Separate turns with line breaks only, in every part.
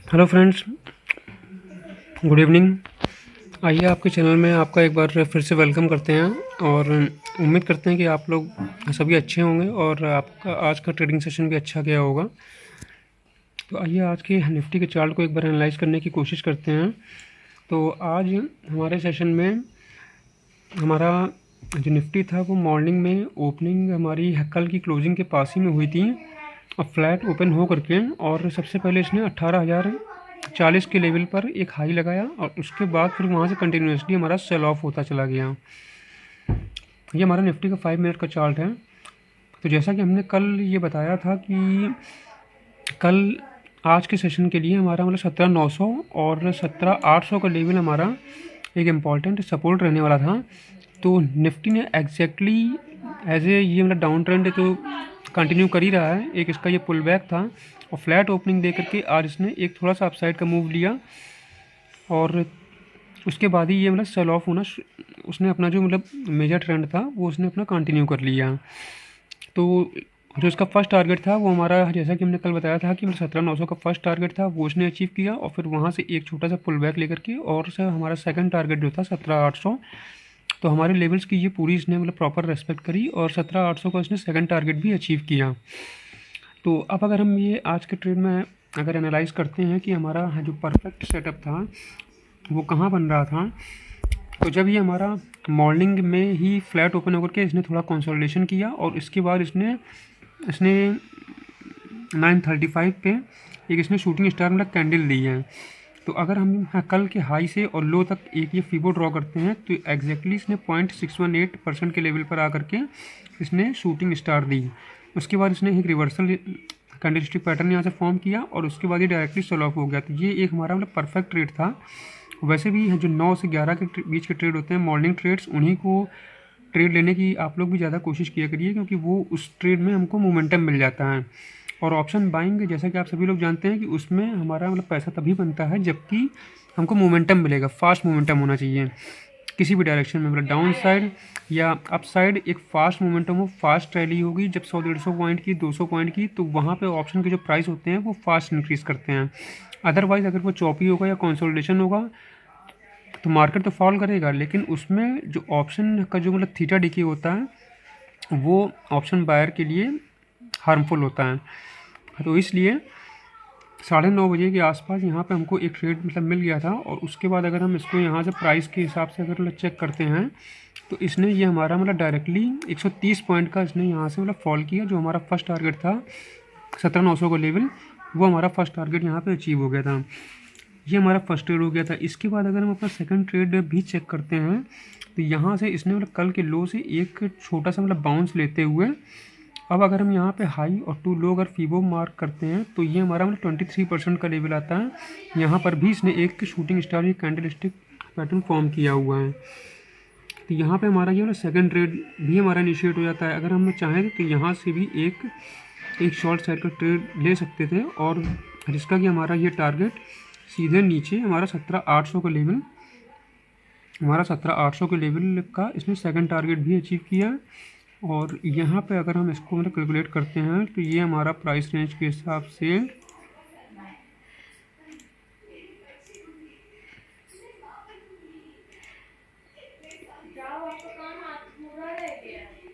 Hello friends, good evening. आइए आपके channel में आपका एक बार फिर से वेलकम करते हैं और उम्मीद करते हैं कि आप लोग सभी अच्छे होंगे और आपका आज का ट्रेडिंग सेशन भी अच्छा गया होगा। तो आइए आज के निफ्टी के चार्ट को एक बार एनालाइज करने की कोशिश करते हैं। तो आज हमारे सेशन में हमारा जो निफ्टी था वो मॉर्निंग में ओपनिंग हमारी कल की क्लोजिंग के पास ही में हुई थी और फ्लैट ओपन हो करके, और सबसे पहले इसने 18,040 के लेवल पर एक हाई लगाया और उसके बाद फिर वहाँ से कंटिन्यूसली हमारा सेल ऑफ होता चला गया। ये हमारा निफ्टी का 5 मिनट का चार्ट है। तो जैसा कि हमने कल ये बताया था कि कल आज के सेशन के लिए हमारा मतलब 17,900 और 17,800 का लेवल हमारा एक इम्पॉर्टेंट सपोर्ट रहने वाला था। तो निफ्टी ने एग्जैक्टली एज ए ये मतलब डाउन ट्रेंड तो कंटिन्यू कर ही रहा है। एक इसका ये पुल बैक था और फ्लैट ओपनिंग दे करके आज इसने एक थोड़ा सा अपसाइड का मूव लिया और उसके बाद ही ये मतलब सेल ऑफ होना उसने अपना जो मतलब मेजर ट्रेंड था वो उसने अपना कंटिन्यू कर लिया। तो जो इसका फर्स्ट टारगेट था वो हमारा, जैसा कि हमने कल बताया था कि मतलब 17,900 का फर्स्ट टारगेट था वो उसने अचीव किया और फिर वहाँ से एक छोटा सा पुल बैक लेकर के और से हमारा सेकंड टारगेट जो था 17,800, तो हमारे लेवल्स की ये पूरी इसने मतलब प्रॉपर रेस्पेक्ट करी और 17,800 का इसने सेकंड टारगेट भी अचीव किया। तो अब अगर हम ये आज के ट्रेड में अगर एनालाइज करते हैं कि हमारा जो परफेक्ट सेटअप था वो कहाँ बन रहा था, तो जब ये हमारा मॉर्निंग में ही फ्लैट ओपन होकर के इसने थोड़ा कंसोलिडेशन किया और इसके बाद इसने इसने 9:35 पे एक इसने शूटिंग स्टार मतलब कैंडल दी है। तो अगर हम कल के हाई से और लो तक एक ये फीबो ड्रॉ करते हैं तो एग्जैक्टली इसने 0.618% के लेवल पर आकर के इसने शूटिंग स्टार दी। उसके बाद इसने एक रिवर्सल कैंडलस्टिक पैटर्न यहाँ से फॉर्म किया और उसके बाद ये डायरेक्टली सेल ऑफ हो गया। तो ये एक हमारा मतलब परफेक्ट ट्रेड था। वैसे भी जो 9 से 11 के बीच के ट्रेड होते हैं मॉर्निंग ट्रेड्स, उन्हीं को ट्रेड लेने की आप लोग भी ज़्यादा कोशिश किया करिए क्योंकि वो उस ट्रेड में हमको मोमेंटम मिल जाता है। और ऑप्शन बाइंग जैसा कि आप सभी लोग जानते हैं कि उसमें हमारा मतलब पैसा तभी बनता है जबकि हमको मोमेंटम मिलेगा, फास्ट मोमेंटम होना चाहिए किसी भी डायरेक्शन में, मतलब डाउन साइड या अप साइड एक फास्ट मोमेंटम हो, फास्ट रैली होगी जब 100-150 पॉइंट की 200 पॉइंट की, तो वहाँ पे ऑप्शन के जो प्राइस होते हैं वो फास्ट इंक्रीज़ करते हैं। अदरवाइज़ अगर वो चॉपी होगा या कंसोलिडेशन होगा तो मार्केट तो फॉल करेगा, लेकिन उसमें जो ऑप्शन का जो मतलब थीटा डिके होता है वो ऑप्शन बायर के लिए हार्मफुल होता है। तो इसलिए 9:30 बजे के आसपास यहाँ पे हमको एक ट्रेड मतलब मिल गया था और उसके बाद अगर हम इसको यहाँ से प्राइस के हिसाब से अगर चेक करते हैं तो इसने ये हमारा मतलब डायरेक्टली 130 पॉइंट का इसने यहाँ से मतलब फॉल किया। जो हमारा फर्स्ट टारगेट था 17,900 का लेवल, वो हमारा फर्स्ट टारगेट यहाँ पे अचीव हो गया था। ये हमारा फर्स्ट ट्रेड हो गया था। इसके बाद अगर हम अपना सेकंड ट्रेड भी चेक करते हैं तो यहाँ से इसने मतलब कल के लो से एक छोटा सा मतलब बाउंस लेते हुए अब अगर हम यहाँ पे हाई और टू लो अगर फीबो मार्क करते हैं तो ये हमारा मतलब 23% का लेवल आता है। यहाँ पर भी इसने एक शूटिंग स्टार या कैंडल स्टिक पैटर्न फॉर्म किया हुआ है। तो यहाँ पे हमारा ये सेकंड ट्रेड भी हमारा इनिशिएट हो जाता है। अगर हम चाहें तो यहाँ से भी एक शॉर्ट साइड का ट्रेड ले सकते थे और जिसका कि हमारा ये टारगेट सीधे नीचे हमारा 17,800 का लेवल, हमारा 17,800 के लेवल का इसने सेकंड टारगेट भी अचीव किया। और यहाँ पे अगर हम इसको मतलब कैलकुलेट करते हैं तो ये हमारा प्राइस रेंज के हिसाब से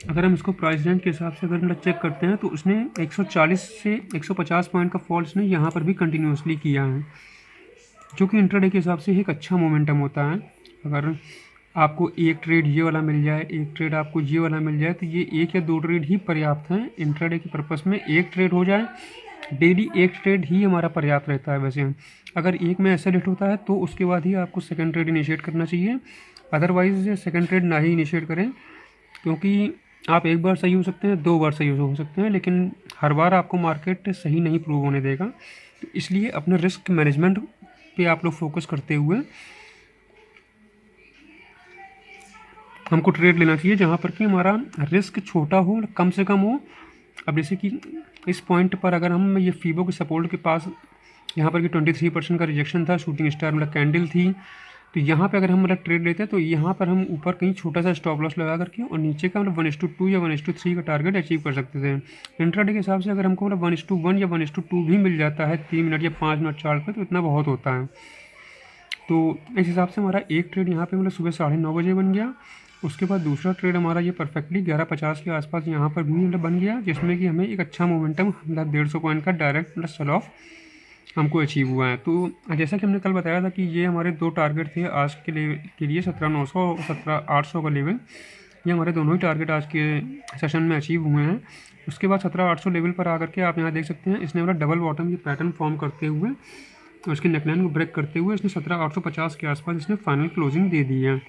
अगर हम इसको प्राइस रेंज के हिसाब से अगर मतलब चेक करते हैं तो उसने 140 से 150 पॉइंट का फॉल इसने यहाँ पर भी कंटिन्यूसली किया है, जो कि इंट्राडे के हिसाब से एक अच्छा मोमेंटम होता है। अगर आपको एक ट्रेड ये वाला मिल जाए, एक ट्रेड आपको ये वाला मिल जाए तो ये एक या दो ट्रेड ही पर्याप्त हैं इंट्राडे के पर्पस में। एक ट्रेड हो जाए, डेली एक ट्रेड ही हमारा पर्याप्त रहता है। वैसे अगर एक में ऐसा लेट होता है तो उसके बाद ही आपको सेकंड ट्रेड इनिशिएट करना चाहिए, अदरवाइज सेकंड ट्रेड ना ही इनिशिएट करें क्योंकि आप एक बार सही हो सकते हैं, 2 बार सही हो सकते हैं, लेकिन हर बार आपको मार्केट सही नहीं प्रूव होने देगा। तो इसलिए अपने रिस्क मैनेजमेंट पे आप लोग फोकस करते हुए हमको ट्रेड लेना चाहिए जहाँ पर कि हमारा रिस्क छोटा हो, कम से कम हो। अब जैसे कि इस पॉइंट पर अगर हम ये फीबो के सपोर्ट के पास यहाँ पर कि 23% का रिजेक्शन था, शूटिंग स्टार मतलब कैंडल थी, तो यहाँ पे अगर हम मतलब ट्रेड लेते हैं तो यहाँ पर हम ऊपर कहीं छोटा सा स्टॉप लॉस लगा करके और नीचे का मतलब 1:2 या 1:3 का टारगेट अचीव कर सकते थे। इंट्राडे के हिसाब से अगर हमको मतलब 1:1 या 1:2 भी मिल जाता है 3 मिनट या 5 मिनट चार्ट पे, तो इतना बहुत होता है। तो इस हिसाब से हमारा एक ट्रेड यहाँ पे मतलब सुबह 9:30 बजे बन गया। उसके बाद दूसरा ट्रेड हमारा ये परफेक्टली 11:50 के आसपास यहाँ पर भी मतलब बन गया, जिसमें कि हमें एक अच्छा मोमेंटम मतलब 150 पॉइंट का डायरेक्ट मतलब सेल ऑफ हमको अचीव हुआ है। तो जैसा कि हमने कल बताया था कि ये हमारे 2 टारगेट थे आज के लिए 17,900 और 17,800 का लेवल। ये हमारे दोनों ही टारगेट आज के सेशन में अचीव हुए हैं। उसके बाद 17,800 लेवल पर आकर के आप यहाँ देख सकते हैं इसने मतलब डबल बॉटम ये पैटर्न फॉर्म करते हुए और इसके नेकलाइन को ब्रेक करते हुए इसने 17,850 के आसपास इसने फाइनल क्लोजिंग दे दी है।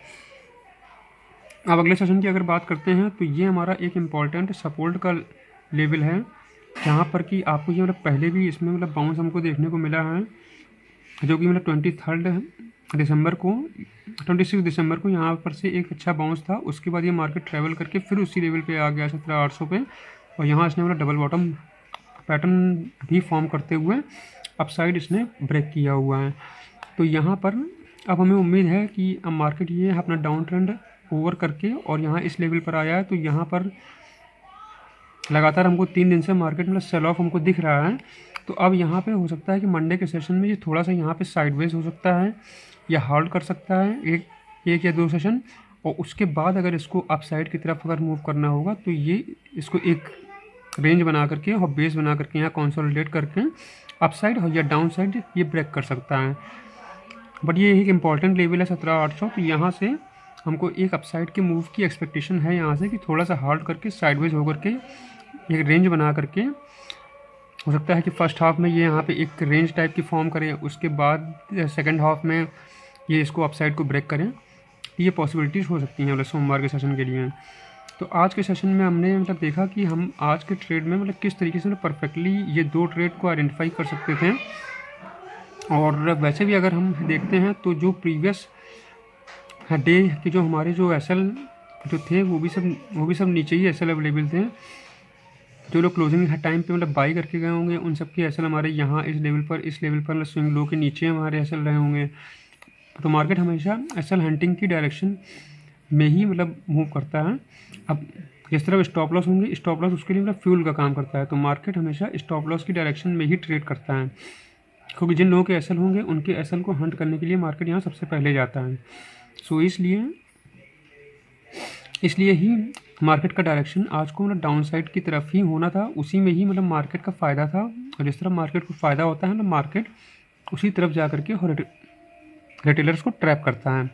अब अगले सेशन की अगर बात करते हैं तो ये हमारा एक इम्पॉर्टेंट सपोर्ट का लेवल है, जहाँ पर कि आपको ये मतलब पहले भी इसमें मतलब बाउंस हमको देखने को मिला है, जो कि मतलब 26 दिसंबर को यहाँ पर से एक अच्छा बाउंस था। उसके बाद ये मार्केट ट्रैवल करके फिर उसी लेवल पे आ गया 17,800 पे, और यहाँ इसने मतलब डबल बॉटम पैटर्न भी फॉर्म करते हुए अपसाइड इसने ब्रेक किया हुआ है। तो यहाँ पर अब हमें उम्मीद है कि अब मार्केट ये अपना डाउन ट्रेंड ओवर करके और यहाँ इस लेवल पर आया है। तो यहाँ पर लगातार हमको 3 दिन से मार्केट में सेल ऑफ हमको दिख रहा है। तो अब यहाँ पे हो सकता है कि मंडे के सेशन में ये थोड़ा सा यहाँ पे साइडवेज हो सकता है या होल्ड कर सकता है एक या 2 सेशन, और उसके बाद अगर इसको अपसाइड की तरफ अगर मूव करना होगा तो ये इसको एक रेंज बना करके और बेस बना करके यहाँ कंसोलिडेट करके अपसाइड या डाउन साइड ये ब्रेक कर सकता है। बट ये एक इम्पॉर्टेंट लेवल है 17,800। तो यहाँ से हमको एक अपसाइड के मूव की एक्सपेक्टेशन है यहाँ से कि थोड़ा सा होल्ड करके साइडवेज होकर के एक रेंज बना करके हो सकता है कि फर्स्ट हाफ में ये यहाँ पे एक रेंज टाइप की फॉर्म करें, उसके बाद सेकंड हाफ में ये इसको अपसाइड को ब्रेक करें। ये पॉसिबिलिटीज़ हो सकती हैं मतलब सोमवार के सेशन के लिए। तो आज के सेशन में हमने मतलब देखा कि हम आज के ट्रेड में मतलब किस तरीके से परफेक्टली ये 2 ट्रेड को आइडेंटिफाई कर सकते थे। और वैसे भी अगर हम देखते हैं तो जो प्रीवियस डे के जो हमारे जो एसएल जो थे वो भी सब नीचे ही एसएल अवेलेबल थे। जो लोग क्लोजिंग टाइम पे मतलब बाई करके गए होंगे उन सब के एसएल हमारे यहाँ इस लेवल पर स्विंग लो के नीचे हमारे एसएल रहे होंगे। तो मार्केट हमेशा एसएल हंटिंग की डायरेक्शन में ही मतलब मूव करता है। अब जिस तरह स्टॉप लॉस होंगे, स्टॉप लॉस उसके लिए मतलब फ्यूल का काम करता है। तो मार्केट हमेशा स्टॉप लॉस की डायरेक्शन में ही ट्रेड करता है, क्योंकि जिन लोगों के एसएल होंगे उनके एसएल को हंट करने के लिए मार्केट यहाँ सबसे पहले जाता है। सो इसलिए ही मार्केट का डायरेक्शन आज को मतलब डाउन साइड की तरफ ही होना था, उसी में ही मतलब मार्केट का फ़ायदा था। और जिस तरह मार्केट को फ़ायदा होता है ना, मार्केट उसी तरफ जा करके रिटेलर्स को ट्रैप करता है।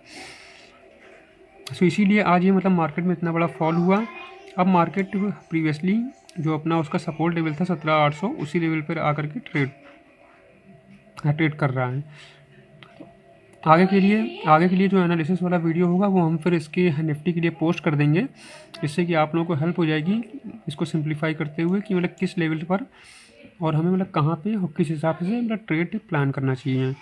सो इसीलिए आज ये मतलब मार्केट में इतना बड़ा फॉल हुआ। अब मार्केट प्रीवियसली जो अपना उसका सपोर्ट लेवल था 17,800 उसी लेवल पर आकर के ट्रेड कर रहा है। आगे के लिए जो एनालिसिस वाला वीडियो होगा वो हम फिर इसके निफ्टी के लिए पोस्ट कर देंगे, जिससे कि आप लोगों को हेल्प हो जाएगी इसको सिंप्लीफाई करते हुए कि मतलब किस लेवल पर और हमें मतलब कहाँ पे और किस हिसाब से मतलब ट्रेड प्लान करना चाहिए।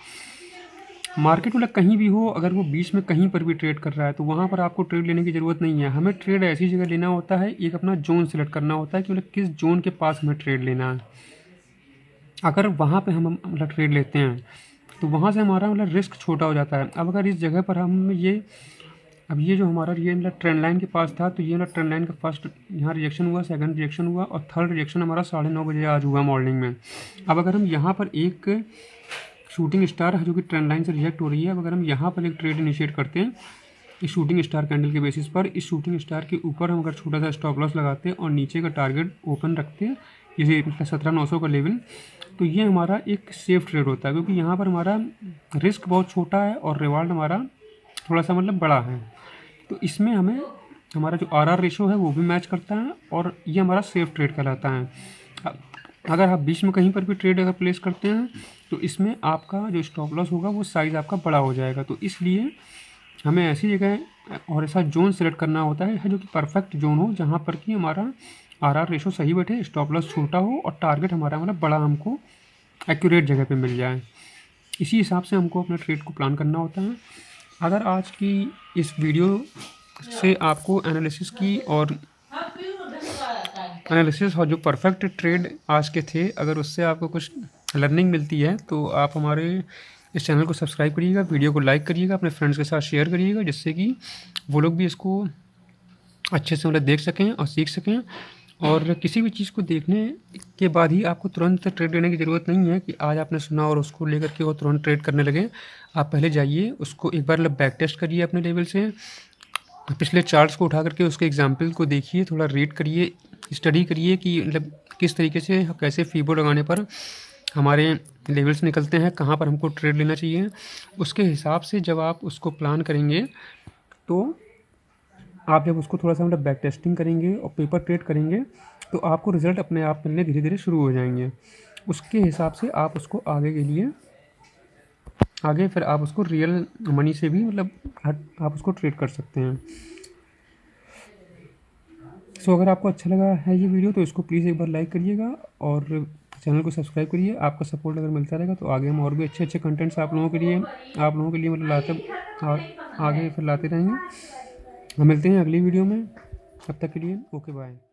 मार्केट मतलब कहीं भी हो, अगर वो बीच में कहीं पर भी ट्रेड कर रहा है तो वहाँ पर आपको ट्रेड लेने की ज़रूरत नहीं है। हमें ट्रेड ऐसी जगह लेना होता है, एक अपना जोन सेलेक्ट करना होता है कि मतलब किस जोन के पास हमें ट्रेड लेना है। अगर वहाँ पे हम मतलब ट्रेड लेते हैं तो वहाँ से हमारा मतलब रिस्क छोटा हो जाता है। अब अगर इस जगह पर हम ये जो हमारा ये मतलब ट्रेंड लाइन के पास था, तो ये मतलब ट्रेंड लाइन का फर्स्ट यहाँ रिजेक्शन हुआ, सेकंड रिजेक्शन हुआ और थर्ड रिजेक्शन हमारा 9:30 बजे आज हुआ मॉर्निंग में। अब अगर हम यहाँ पर एक शूटिंग स्टार जो कि ट्रेंड लाइन से रिजेक्ट हो रही है, अब अगर हम यहाँ पर एक ट्रेड इनिशिएट करते हैं इस शूटिंग स्टार कैंडल के बेसिस पर, इस शूटिंग स्टार के ऊपर हम अगर छोटा सा स्टॉप लॉस लगाते हैं और नीचे का टारगेट ओपन रखते हैं जैसे 17,900 का लेवल, तो ये हमारा एक सेफ ट्रेड होता है, क्योंकि यहाँ पर हमारा रिस्क बहुत छोटा है और रिवार्ड हमारा थोड़ा सा मतलब बड़ा है। तो इसमें हमें हमारा जो आरआर रेशो है वो भी मैच करता है और ये हमारा सेफ ट्रेड कहलाता है। अगर आप बीच में कहीं पर भी ट्रेड अगर प्लेस करते हैं तो इसमें आपका जो स्टॉप लॉस होगा वो साइज़ आपका बड़ा हो जाएगा। तो इसलिए हमें ऐसी जगह और ऐसा जोन सेलेक्ट करना होता है जो कि परफेक्ट जोन हो, जहाँ पर कि हमारा आरआर रेशो सही बैठे, स्टॉप लॉस छोटा हो और टारगेट हमारा मतलब बड़ा हमको एक्यूरेट जगह पे मिल जाए। इसी हिसाब से हमको अपने ट्रेड को प्लान करना होता है। अगर आज की इस वीडियो से आपको एनालिसिस और जो परफेक्ट ट्रेड आज के थे, अगर उससे आपको कुछ लर्निंग मिलती है तो आप हमारे इस चैनल को सब्सक्राइब करिएगा, वीडियो को लाइक करिएगा, अपने फ्रेंड्स के साथ शेयर करिएगा, जिससे कि वो लोग भी इसको अच्छे से मतलब देख सकें और सीख सकें। और किसी भी चीज़ को देखने के बाद ही आपको तुरंत ट्रेड लेने की ज़रूरत नहीं है कि आज आपने सुना और उसको लेकर के वो तुरंत ट्रेड करने लगे। आप पहले जाइए, उसको एक बार मतलब बैक टेस्ट करिए अपने लेवल से, पिछले चार्ट्स को उठा करके उसके एग्जाम्पल को देखिए, थोड़ा रीड करिए, स्टडी करिए कि मतलब किस तरीके से कैसे फीबो लगाने पर हमारे लेवल्स निकलते हैं, कहाँ पर हमको ट्रेड लेना चाहिए। उसके हिसाब से जब आप उसको प्लान करेंगे तो आप जब उसको थोड़ा सा मतलब बैक टेस्टिंग करेंगे और पेपर ट्रेड करेंगे तो आपको रिज़ल्ट अपने आप मिलने धीरे धीरे शुरू हो जाएंगे। उसके हिसाब से आप उसको आगे के लिए आगे फिर आप उसको रियल मनी से भी मतलब आप उसको ट्रेड कर सकते हैं। सो अगर आपको अच्छा लगा है ये वीडियो तो इसको प्लीज़ एक बार लाइक करिएगा और चैनल को सब्सक्राइब करिए। आपका सपोर्ट अगर मिलता रहेगा तो आगे हम और भी अच्छे अच्छे कंटेंट्स आप लोगों के लिए मतलब आगे फिर लाते रहेंगे। हम मिलते हैं अगली वीडियो में, तब तक के लिए ओके बाय।